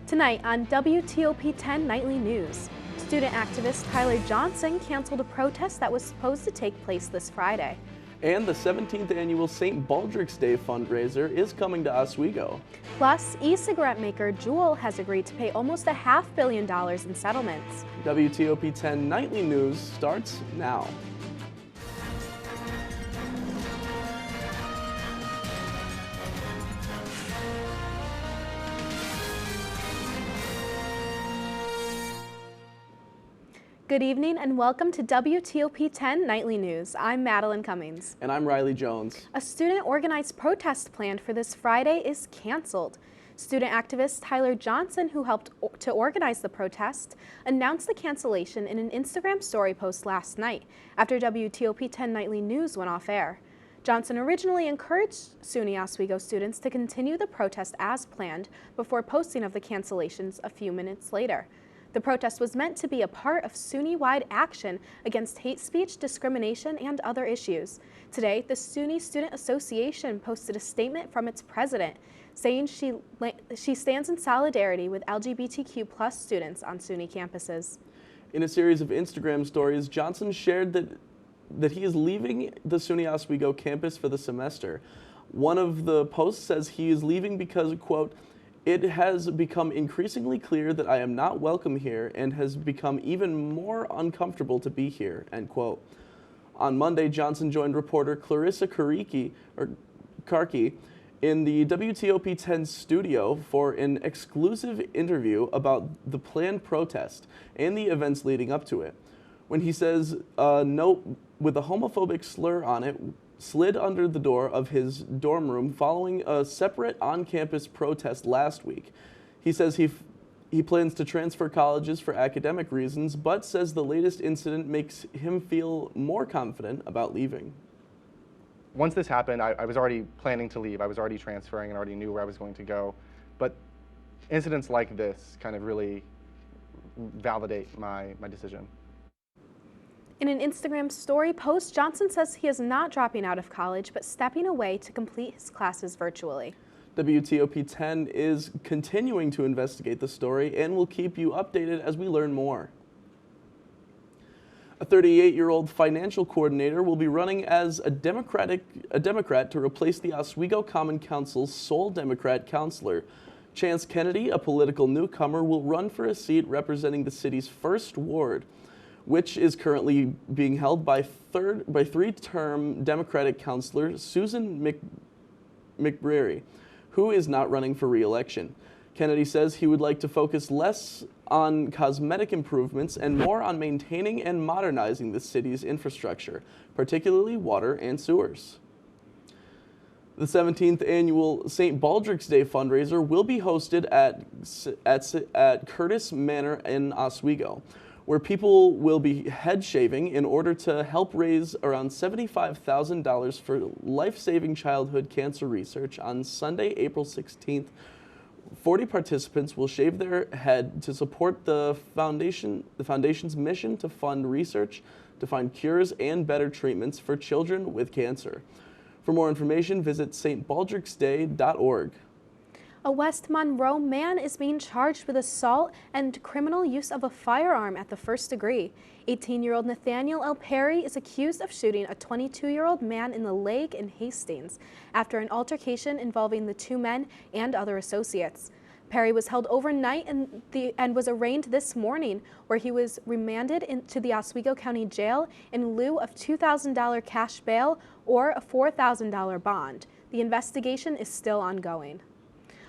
Tonight on WTOP-10 Nightly News, student activist Tyler Johnson canceled a protest that was supposed to take place this Friday. And the 17th annual St. Baldrick's Day fundraiser is coming to Oswego. Plus, e-cigarette maker Juul has agreed to pay almost $500 million in settlements. WTOP-10 Nightly News starts now. Good evening and welcome to WTOP-10 Nightly News. I'm Madelynn Cummings. And I'm Reilly Jones. A student-organized protest planned for this Friday is canceled. Student activist Tyler Johnson, who helped to organize the protest, announced the cancellation in an Instagram story post last night after WTOP-10 Nightly News went off air. Johnson originally encouraged SUNY Oswego students to continue the protest as planned before posting of the cancellations a few minutes later. The protest was meant to be a part of SUNY-wide action against hate speech, discrimination, and other issues. Today, the SUNY Student Association posted a statement from its president saying she stands in solidarity with LGBTQ+ students on SUNY campuses. In a series of Instagram stories, Johnson shared that he is leaving the SUNY Oswego campus for the semester. One of the posts says he is leaving because, quote, "It has become increasingly clear that I am not welcome here and has become even more uncomfortable to be here," end quote. On Monday, Johnson joined reporter Clarissa Karki in the WTOP-10 studio for an exclusive interview about the planned protest and the events leading up to it. When he says a note with a homophobic slur on it slid under the door of his dorm room following a separate on-campus protest last week. He says he plans to transfer colleges for academic reasons, but says the latest incident makes him feel more confident about leaving. Once this happened, I was already planning to leave. I was already transferring and already knew where I was going to go. But incidents like this kind of really validate my decision. In an Instagram story post, Johnson says he is not dropping out of college, but stepping away to complete his classes virtually. WTOP-10 is continuing to investigate the story and will keep you updated as we learn more. A 38-year-old financial coordinator will be running as a Democrat to replace the Oswego Common Council's sole Democrat counselor. Chance Kennedy, a political newcomer, will run for a seat representing the city's 1st ward, which is currently being held by three-term Democratic councilor Susan McBreary, who is not running for re-election. Kennedy says he would like to focus less on cosmetic improvements and more on maintaining and modernizing the city's infrastructure, particularly water and sewers. The 17th annual St. Baldrick's Day fundraiser will be hosted at Curtis Manor in Oswego, where people will be head shaving in order to help raise around $75,000 for life-saving childhood cancer research on Sunday, April 16th. 40 participants will shave their head to support the foundation's mission to fund research to find cures and better treatments for children with cancer. For more information, visit stbaldricksday.org. A West Monroe man is being charged with assault and criminal use of a firearm at the 1st degree. 18-year-old Nathaniel L. Perry is accused of shooting a 22-year-old man in the leg in Hastings after an altercation involving the two men and other associates. Perry was held overnight and was arraigned this morning, where he was remanded to the Oswego County Jail in lieu of $2,000 cash bail or a $4,000 bond. The investigation is still ongoing.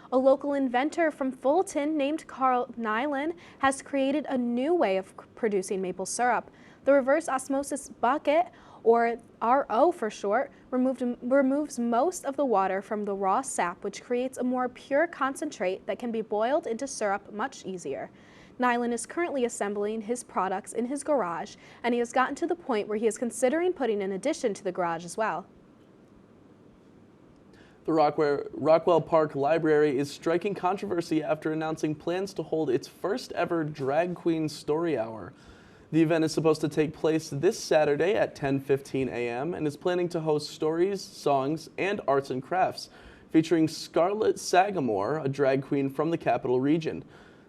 A local inventor from Fulton named Carl Nylon has created a new way of producing maple syrup. The reverse osmosis bucket, or RO for short, removes most of the water from the raw sap, which creates a more pure concentrate that can be boiled into syrup much easier. Nylon is currently assembling his products in his garage, and he has gotten to the point where he is considering putting an addition to the garage as well. The Rockwell Park Library is striking controversy after announcing plans to hold its first ever Drag Queen Story Hour. The event is supposed to take place this Saturday at 10:15 a.m. and is planning to host stories, songs, and arts and crafts, featuring Scarlett Sagamore, a drag queen from the Capital Region.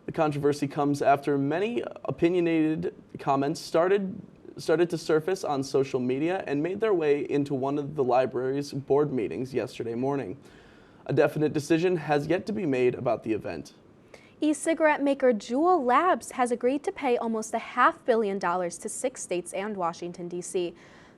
The controversy comes after many opinionated comments started to surface on social media and made their way into one of the library's board meetings yesterday morning. A definite decision has yet to be made about the event. E-cigarette maker Juul Labs has agreed to pay almost $500 million to 6 states and Washington, D.C.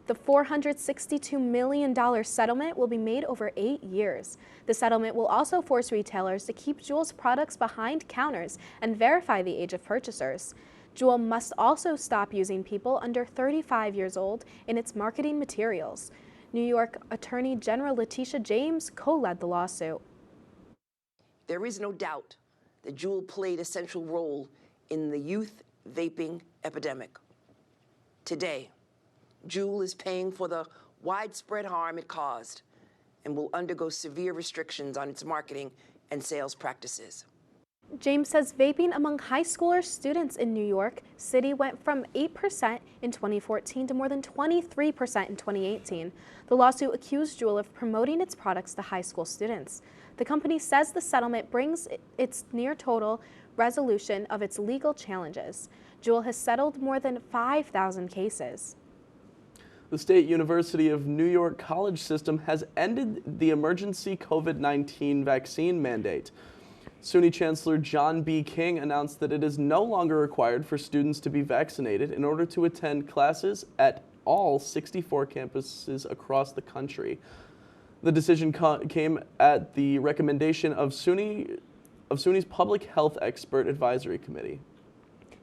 The $462 million settlement will be made over 8 years. The settlement will also force retailers to keep Juul's products behind counters and verify the age of purchasers. Juul must also stop using people under 35 years old in its marketing materials. New York Attorney General Letitia James co-led the lawsuit. There is no doubt that Juul played a central role in the youth vaping epidemic. Today, Juul is paying for the widespread harm it caused and will undergo severe restrictions on its marketing and sales practices. James says vaping among high schoolers students in New York City went from 8% in 2014 to more than 23% in 2018. The lawsuit accused Juul of promoting its products to high school students. The company says the settlement brings its near total resolution of its legal challenges. Juul has settled more than 5,000 cases. The State University of New York college system has ended the emergency COVID-19 vaccine mandate. SUNY Chancellor John B. King announced that it is no longer required for students to be vaccinated in order to attend classes at all 64 campuses across the country. The decision came at the recommendation of SUNY's Public Health Expert Advisory Committee.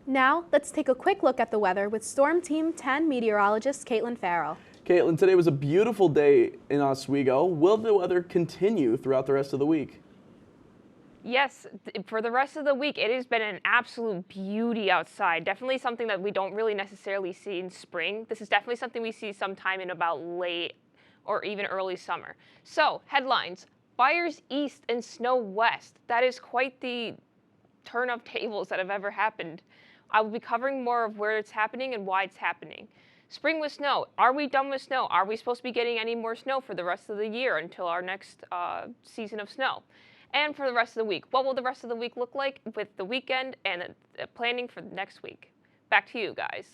Now, let's take a quick look at the weather with Storm Team 10 meteorologist Kaitlin Farrell. Kaitlin, today was a beautiful day in Oswego. Will the weather continue throughout the rest of the week? Yes, for the rest of the week, it has been an absolute beauty outside. Definitely something that we don't really necessarily see in spring. This is definitely something we see sometime in about late or even early summer. So, headlines, fires east and snow west. That is quite the turn of tables that have ever happened. I will be covering more of where it's happening and why it's happening. Spring with snow. Are we done with snow? Are we supposed to be getting any more snow for the rest of the year until our next season of snow? And for the rest of the week, what will the rest of the week look like with the weekend and planning for next week? Back to you guys.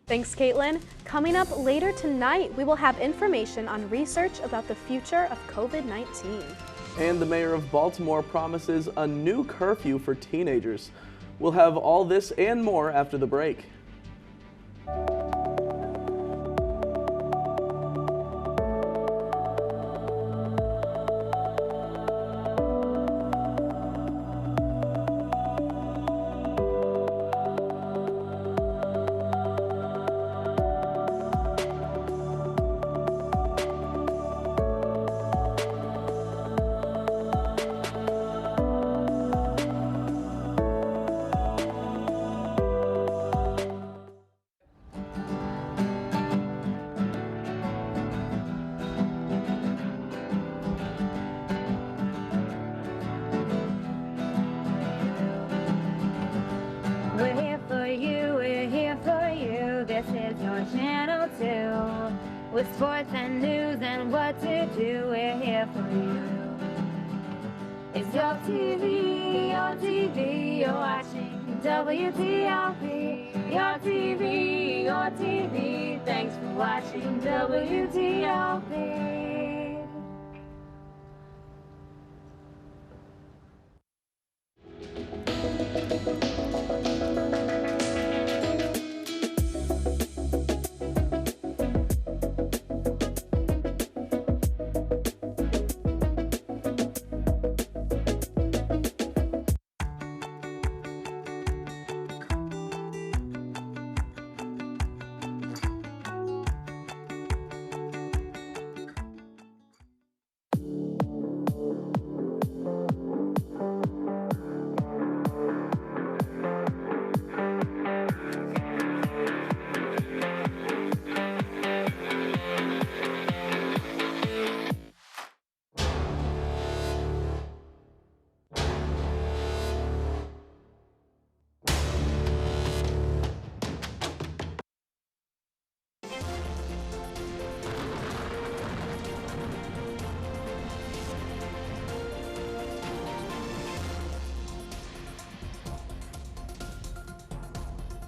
Thanks, Kaitlin. Coming up later tonight, we will have information on research about the future of COVID-19. And the mayor of Baltimore promises a new curfew for teenagers. We'll have all this and more after the break. With sports and news and what to do, we're here for you. It's your TV, you're watching WTOP. Your TV, thanks for watching WTOP.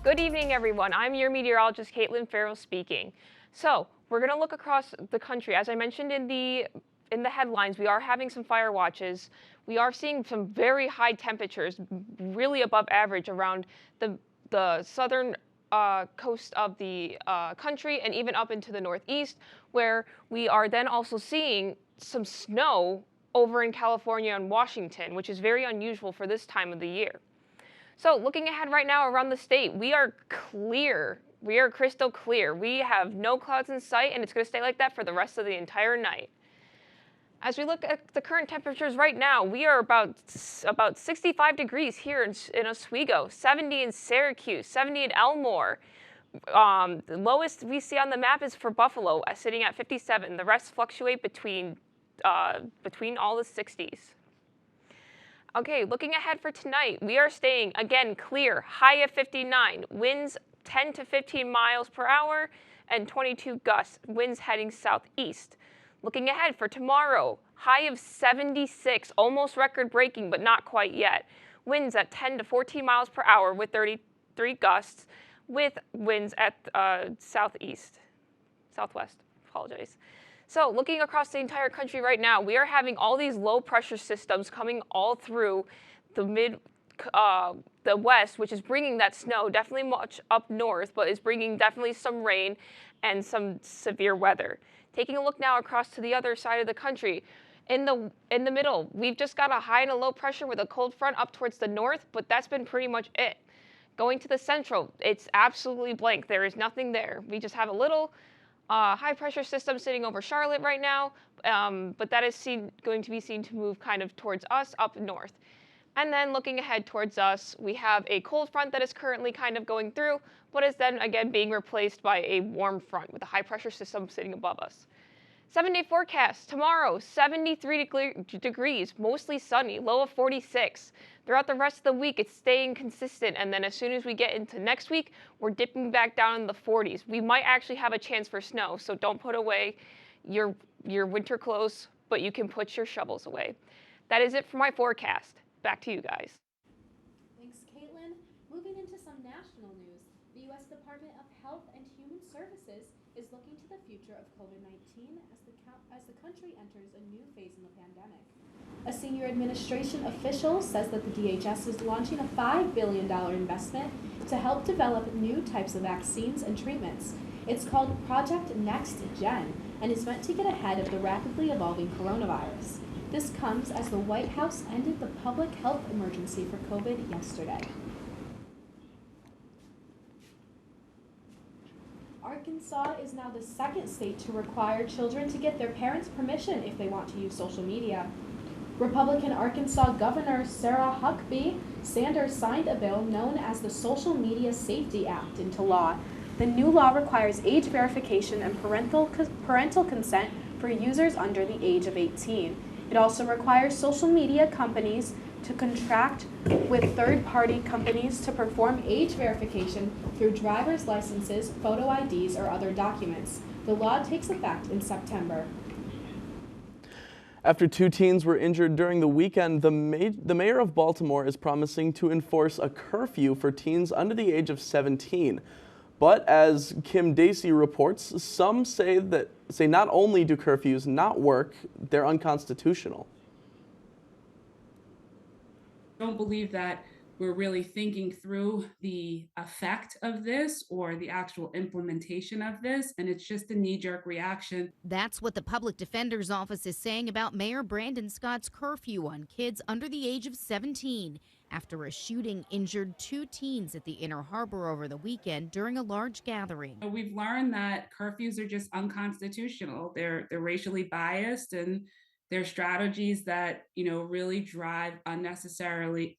Good evening, everyone. I'm your meteorologist, Kaitlin Farrell speaking. So we're going to look across the country. As I mentioned in the headlines, we are having some fire watches. We are seeing some very high temperatures, really above average around the southern coast of the country and even up into the northeast, where we are then also seeing some snow over in California and Washington, which is very unusual for this time of the year. So looking ahead right now around the state, we are clear. We are crystal clear. We have no clouds in sight, and it's going to stay like that for the rest of the entire night. As we look at the current temperatures right now, we are about 65 degrees here in Oswego, 70 in Syracuse, 70 in Elmore. The lowest we see on the map is for Buffalo, sitting at 57. The rest fluctuate between all the 60s. Okay, looking ahead for tonight, we are staying, again, clear, high of 59, winds 10 to 15 miles per hour, and 22 gusts, winds heading southeast. Looking ahead for tomorrow, high of 76, almost record-breaking, but not quite yet. Winds at 10 to 14 miles per hour with 33 gusts, with winds at southwest, apologize. So looking across the entire country right now, we are having all these low pressure systems coming all through the west, which is bringing that snow definitely much up north, but is bringing definitely some rain and some severe weather. Taking a look now across to the other side of the country, in the middle, we've just got a high and a low pressure with a cold front up towards the north, but that's been pretty much it. Going to the central, it's absolutely blank. There is nothing there. We just have a little high pressure system sitting over Charlotte right now, but that is going to be seen to move kind of towards us up north. And then looking ahead towards us, we have a cold front that is currently kind of going through, but is then again being replaced by a warm front with a high pressure system sitting above us. 7-day forecast, tomorrow, 73 degrees, mostly sunny, low of 46. Throughout the rest of the week, it's staying consistent, and then as soon as we get into next week, we're dipping back down in the 40s. We might actually have a chance for snow, so don't put away your winter clothes, but you can put your shovels away. That is it for my forecast. Back to you guys. Thanks, Kaitlin. Moving into some national news, the U.S. Department of Health and Human Services is looking to the future of COVID-19 as the country enters a new phase in the pandemic. A senior administration official says that the DHS is launching a $5 billion investment to help develop new types of vaccines and treatments. It's called Project Next Gen and is meant to get ahead of the rapidly evolving coronavirus. This comes as the White House ended the public health emergency for COVID yesterday. Arkansas is now the second state to require children to get their parents' permission if they want to use social media. Republican Arkansas Governor Sarah Huckabee Sanders signed a bill known as the Social Media Safety Act into law. The new law requires age verification and parental consent for users under the age of 18. It also requires social media companies to contract with third-party companies to perform age verification through driver's licenses, photo IDs, or other documents. The law takes effect in September. After 2 teens were injured during the weekend, the mayor of Baltimore is promising to enforce a curfew for teens under the age of 17. But as Kim Dacey reports, some say not only do curfews not work, they're unconstitutional. I don't believe that we're really thinking through the effect of this or the actual implementation of this, and it's just a knee-jerk reaction. That's what the public defender's office is saying about Mayor Brandon Scott's curfew on kids under the age of 17 after a shooting injured 2 teens at the Inner Harbor over the weekend during a large gathering. We've learned that curfews are just unconstitutional. They're racially biased, and they're strategies that, really drive unnecessary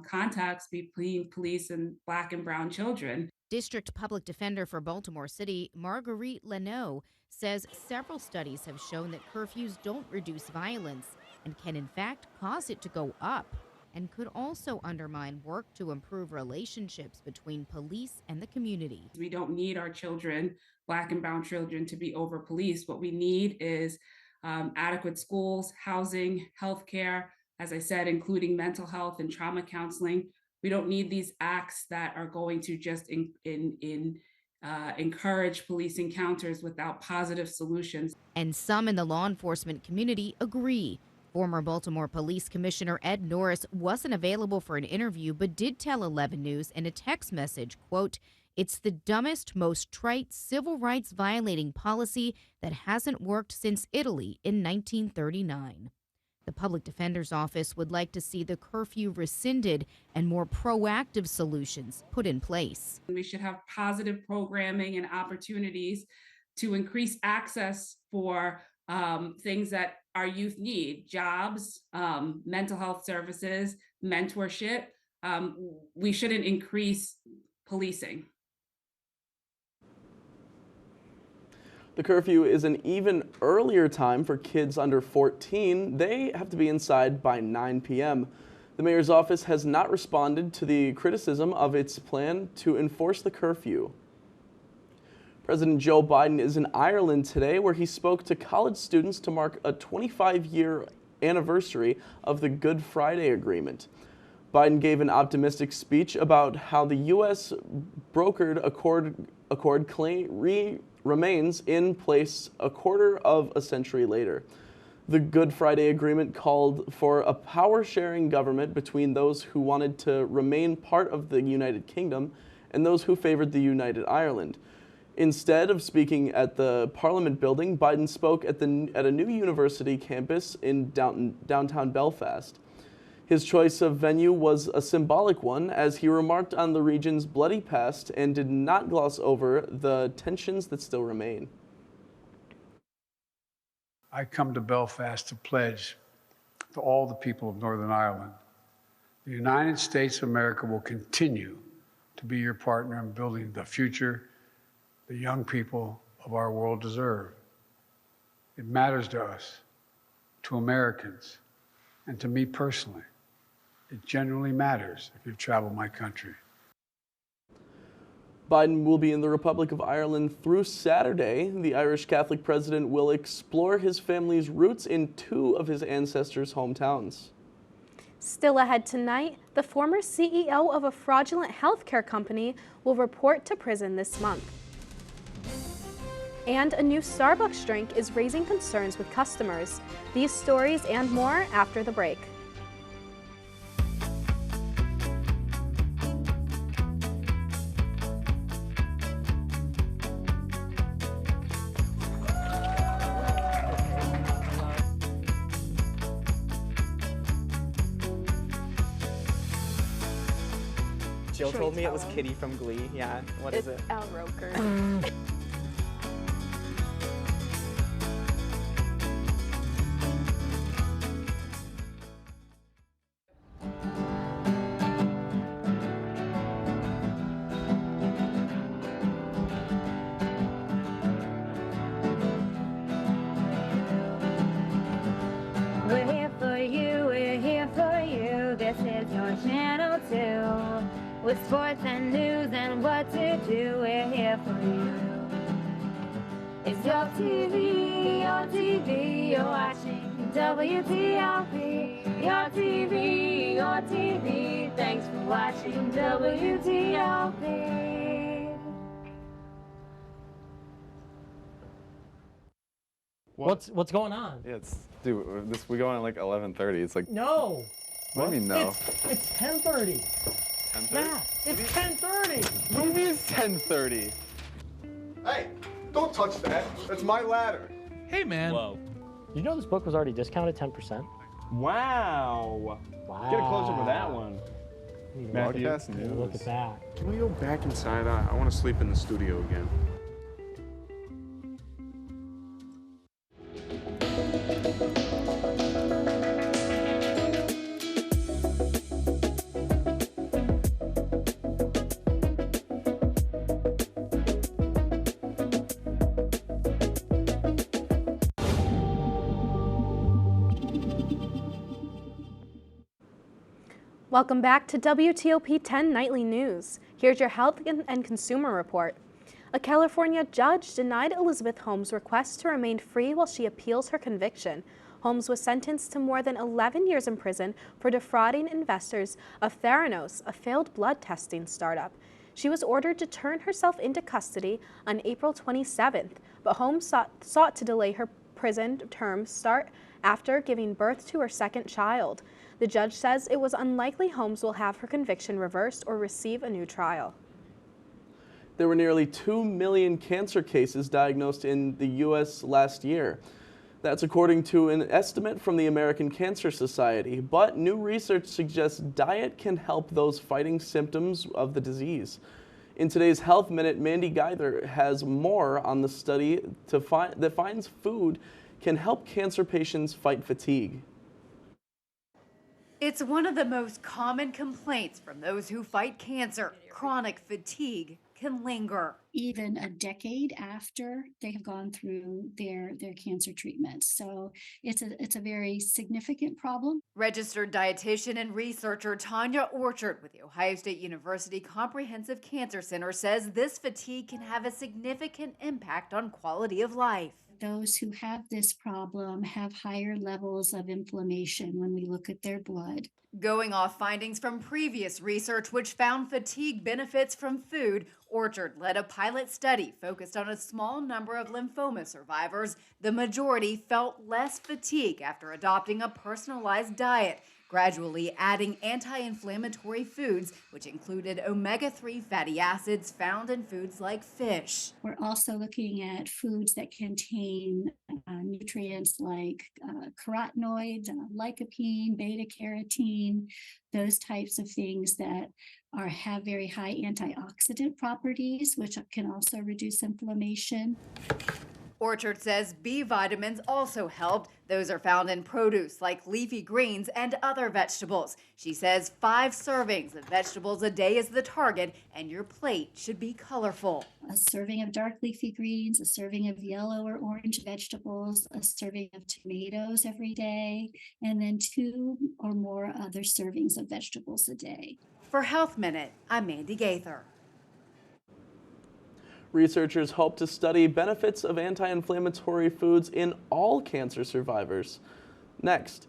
contacts between police and Black and brown children. District Public Defender for Baltimore City, Marguerite Leno, says several studies have shown that curfews don't reduce violence and can in fact cause it to go up, and could also undermine work to improve relationships between police and the community. We don't need our children, Black and brown children, to be over-policed. What we need is adequate schools, housing, healthcare, as I said, including mental health and trauma counseling. We don't need these acts that are going to just encourage police encounters without positive solutions. And some in the law enforcement community agree. Former Baltimore Police Commissioner Ed Norris wasn't available for an interview, but did tell 11 News in a text message, quote, "It's the dumbest, most trite, civil rights violating policy that hasn't worked since Italy in 1939. The Public Defender's Office would like to see the curfew rescinded and more proactive solutions put in place. We should have positive programming and opportunities to increase access for things that our youth need: jobs, mental health services, mentorship. We shouldn't increase policing. The curfew is an even earlier time for kids under 14. They have to be inside by 9 p.m. The mayor's office has not responded to the criticism of its plan to enforce the curfew. President Joe Biden is in Ireland today, where he spoke to college students to mark a 25-year anniversary of the Good Friday Agreement. Biden gave an optimistic speech about how the U.S. brokered accord remains in place a quarter of a century later. The Good Friday Agreement called for a power-sharing government between those who wanted to remain part of the United Kingdom and those who favored the United Ireland. Instead of speaking at the Parliament building, Biden spoke at a new university campus in downtown Belfast. His choice of venue was a symbolic one, as he remarked on the region's bloody past and did not gloss over the tensions that still remain. I come to Belfast to pledge to all the people of Northern Ireland, the United States of America will continue to be your partner in building the future the young people of our world deserve. It matters to us, to Americans, and to me personally. It genuinely matters if you've traveled my country. Biden will be in the Republic of Ireland through Saturday. The Irish Catholic president will explore his family's roots in two of his ancestors' hometowns. Still ahead tonight, the former CEO of a fraudulent healthcare company will report to prison this month. And a new Starbucks drink is raising concerns with customers. These stories and more after the break. Jill told me it was Kitty from Glee. Yeah, what is it? Al Roker. We're here for you, we're here for you. This is your channel 2. With sports and news and what to do, we're here for you. It's your TV, you're watching WTOP. Your TV, thanks for watching WTOP. What's going on? Yeah, dude, we go on at like 11:30. It's like No. What do you mean no? It's 10:30. 10:30? Yeah, it's 10:30. What do you mean it's 10:30? Hey, don't touch that. That's my ladder. Hey, man. Whoa. You know this book was already discounted 10%? Wow. Wow. Get a close-up of that one. Matthew, Broadcast news. look at that. Can we go back inside? I want to sleep in the studio again. Welcome back to WTOP-10 Nightly News. Here's your health and consumer report. A California judge denied Elizabeth Holmes' request to remain free while she appeals her conviction. Holmes was sentenced to more than 11 years in prison for defrauding investors of Theranos, a failed blood testing startup. She was ordered to turn herself into custody on April 27th, but Holmes sought to delay her prison term start after giving birth to her second child. The judge says it was unlikely Holmes will have her conviction reversed or receive a new trial. There were nearly 2 million cancer cases diagnosed in the U.S. last year. That's according to an estimate from the American Cancer Society. But new research suggests diet can help those fighting symptoms of the disease. In today's Health Minute, Mandy Geither has more on the study that finds food can help cancer patients fight fatigue. It's one of the most common complaints from those who fight cancer. Chronic fatigue can linger. Even a decade after they have gone through their cancer treatment. So it's a very significant problem. Registered dietitian and researcher Tanya Orchard with the Ohio State University Comprehensive Cancer Center says this fatigue can have a significant impact on quality of life. Those who have this problem have higher levels of inflammation when we look at their blood. Going off findings from previous research which found fatigue benefits from food, Orchard led a pilot study focused on a small number of lymphoma survivors. The majority felt less fatigue after adopting a personalized diet, gradually adding anti-inflammatory foods, which included omega-3 fatty acids found in foods like fish. We're also looking at foods that contain nutrients like carotenoids, lycopene, beta-carotene, those types of things that have very high antioxidant properties, which can also reduce inflammation. Orchard says B vitamins also helped. Those are found in produce like leafy greens and other vegetables. She says 5 servings of vegetables a day is the target, and your plate should be colorful. A serving of dark leafy greens, a serving of yellow or orange vegetables, a serving of tomatoes every day, and then 2 or more other servings of vegetables a day. For Health Minute, I'm Mandy Gaither. Researchers hope to study benefits of anti-inflammatory foods in all cancer survivors next,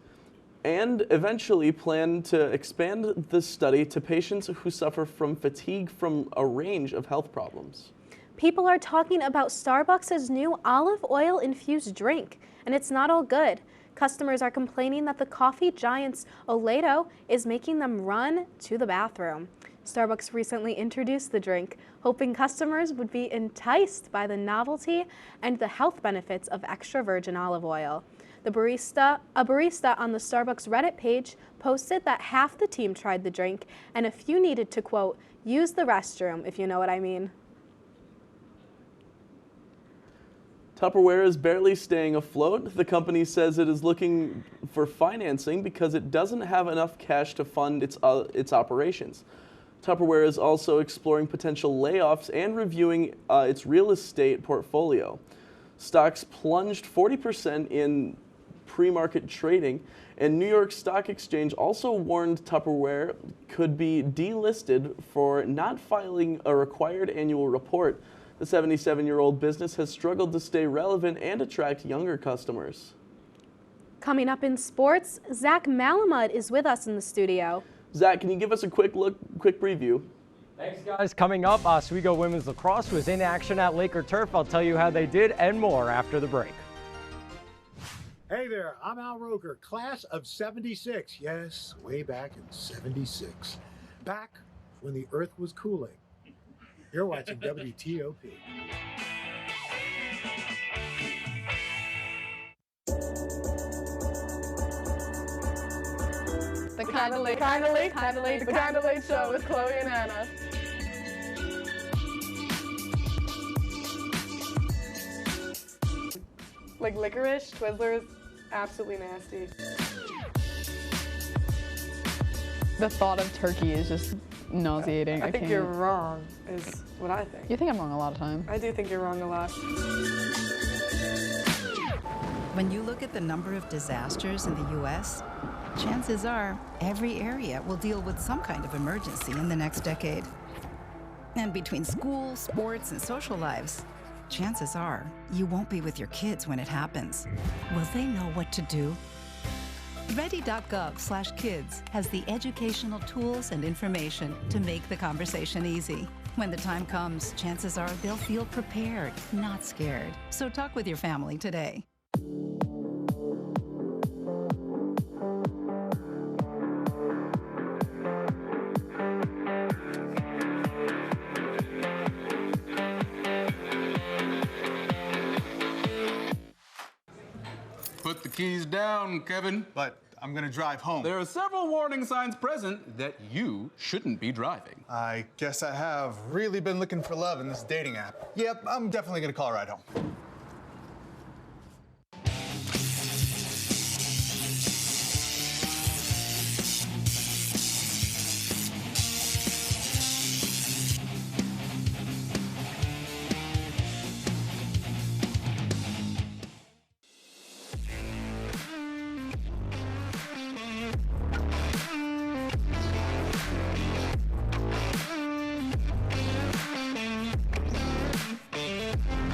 and eventually plan to expand the study to patients who suffer from fatigue from a range of health problems. People are talking about Starbucks' new olive oil-infused drink, and it's not all good. Customers are complaining that the coffee giant's Olado is making them run to the bathroom. Starbucks recently introduced the drink, hoping customers would be enticed by the novelty and the health benefits of extra virgin olive oil. A barista on the Starbucks Reddit page posted that half the team tried the drink and a few needed to, quote, use the restroom, if you know what I mean. Tupperware is barely staying afloat. The company says it is looking for financing because it doesn't have enough cash to fund its operations. Tupperware is also exploring potential layoffs and reviewing its real estate portfolio. Stocks plunged 40% in pre-market trading, and New York Stock Exchange also warned Tupperware could be delisted for not filing a required annual report. The 77-year-old business has struggled to stay relevant and attract younger customers. Coming up in sports, Zach Malamud is with us in the studio. Zach, can you give us a quick preview? Thanks, guys. Coming up, Oswego Women's Lacrosse was in action at Laker Turf. I'll tell you how they did and more after the break. Hey there, I'm Al Roker, class of 76. Yes, way back in 76. Back when the earth was cooling. You're watching WTOP. The Kinda Late Show with Chloe and Anna. Like licorice, Twizzlers, absolutely nasty. The thought of turkey is just nauseating. I think you're wrong, is what I think. You think I'm wrong a lot of times. I do think you're wrong a lot. When you look at the number of disasters in the U.S., chances are every area will deal with some kind of emergency in the next decade. And between school, sports, and social lives, chances are you won't be with your kids when it happens. Will they know what to do? Ready.gov/kids has the educational tools and information to make the conversation easy. When the time comes, chances are they'll feel prepared, not scared. So talk with your family today. Put the keys down, Kevin. But I'm gonna drive home. There are several warning signs present that you shouldn't be driving. I guess I have really been looking for love in this dating app. Yep, I'm definitely gonna call a ride home.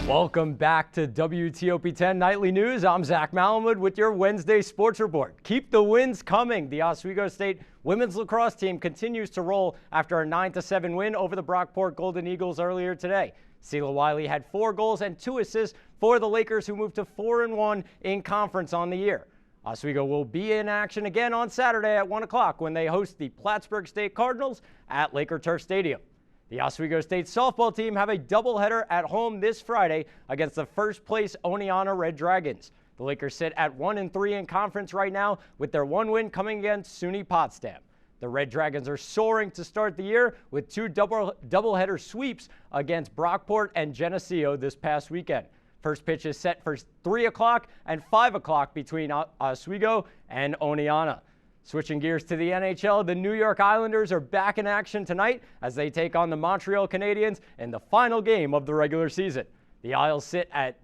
Welcome back to WTOP-10 Nightly News. I'm Zach Malamud with your Wednesday Sports Report. Keep the wins coming. The Oswego State women's lacrosse team continues to roll after a 9-7 win over the Brockport Golden Eagles earlier today. Sela Wiley had 4 goals and 2 assists for the Lakers, who moved to 4-1 in conference on the year. Oswego will be in action again on Saturday at 1 o'clock when they host the Plattsburgh State Cardinals at Laker Turf Stadium. The Oswego State softball team have a doubleheader at home this Friday against the first-place Oneonta Red Dragons. The Lakers sit at 1-3 in conference right now, with their 1 win coming against SUNY Potsdam. The Red Dragons are soaring to start the year with 2 doubleheader sweeps against Brockport and Geneseo this past weekend. First pitch is set for 3 o'clock and 5 o'clock between Oswego and Oneonta. Switching gears to the NHL, the New York Islanders are back in action tonight as they take on the Montreal Canadiens in the final game of the regular season. The Isles sit at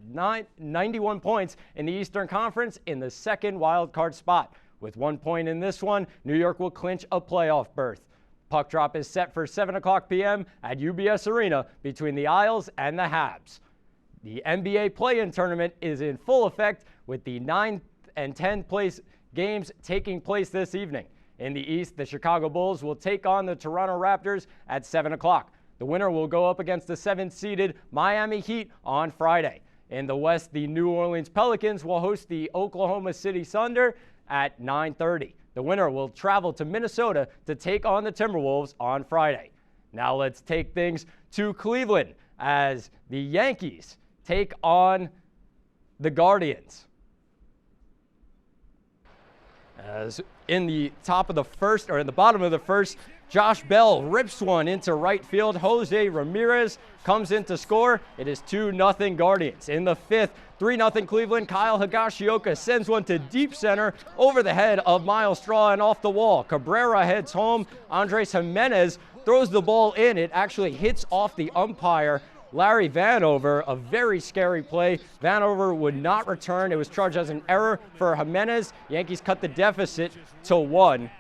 91 points in the Eastern Conference in the second wild card spot. With 1 point in this one, New York will clinch a playoff berth. Puck drop is set for 7 o'clock p.m. at UBS Arena between the Isles and the Habs. The NBA play-in tournament is in full effect with the 9th and 10th place games taking place this evening. In the East, the Chicago Bulls will take on the Toronto Raptors at 7 o'clock. The winner will go up against the 7th-seeded Miami Heat on Friday. In the West, the New Orleans Pelicans will host the Oklahoma City Thunder at 9:30. The winner will travel to Minnesota to take on the Timberwolves on Friday. Now let's take things to Cleveland as the Yankees take on the Guardians. As in the top of the first, or in the bottom of the first, Josh Bell rips one into right field. Jose Ramirez comes in to score. It is 2-0 Guardians. In the 5th, 3-0 Cleveland. Kyle Higashioka sends one to deep center over the head of Miles Straw and off the wall. Cabrera heads home. Andres Jimenez throws the ball in. It actually hits off the umpire, Larry Vanover. A very scary play. Vanover would not return. It was charged as an error for Jimenez. Yankees cut the deficit to 1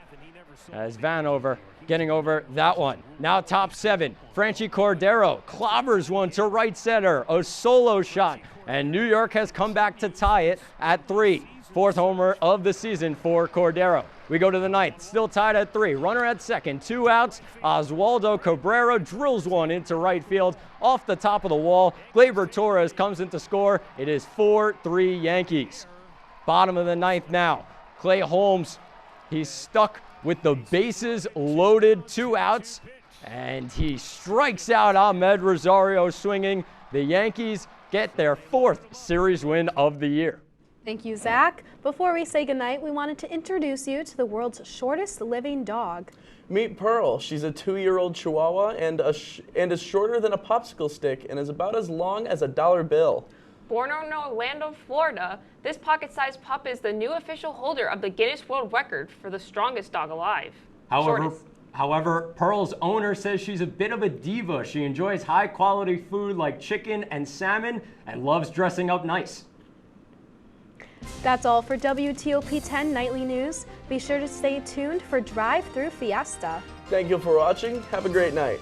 as Vanover getting over that one. Now top 7. Franchi Cordero clobbers one to right center. A solo shot. And New York has come back to tie it at 3. 4th homer of the season for Cordero. We go to the 9th, still tied at 3. Runner at second, 2 outs. Oswaldo Cabrera drills one into right field off the top of the wall. Gleyber Torres comes in to score. It is 4-3 Yankees. Bottom of the 9th now. Clay Holmes, he's stuck with the bases loaded, 2 outs, and he strikes out Ahmed Rosario swinging. The Yankees get their 4th series win of the year. Thank you, Zach. Before we say goodnight, we wanted to introduce you to the world's shortest living dog. Meet Pearl. She's a 2-year-old Chihuahua and is shorter than a popsicle stick and is about as long as a dollar bill. Born in Orlando, Florida, this pocket-sized pup is the new official holder of the Guinness World Record for the strongest dog alive. However, Pearl's owner says she's a bit of a diva. She enjoys high-quality food like chicken and salmon and loves dressing up nice. That's all for WTOP-10 Nightly News. Be sure to stay tuned for Drive Through Fiesta. Thank you for watching. Have a great night.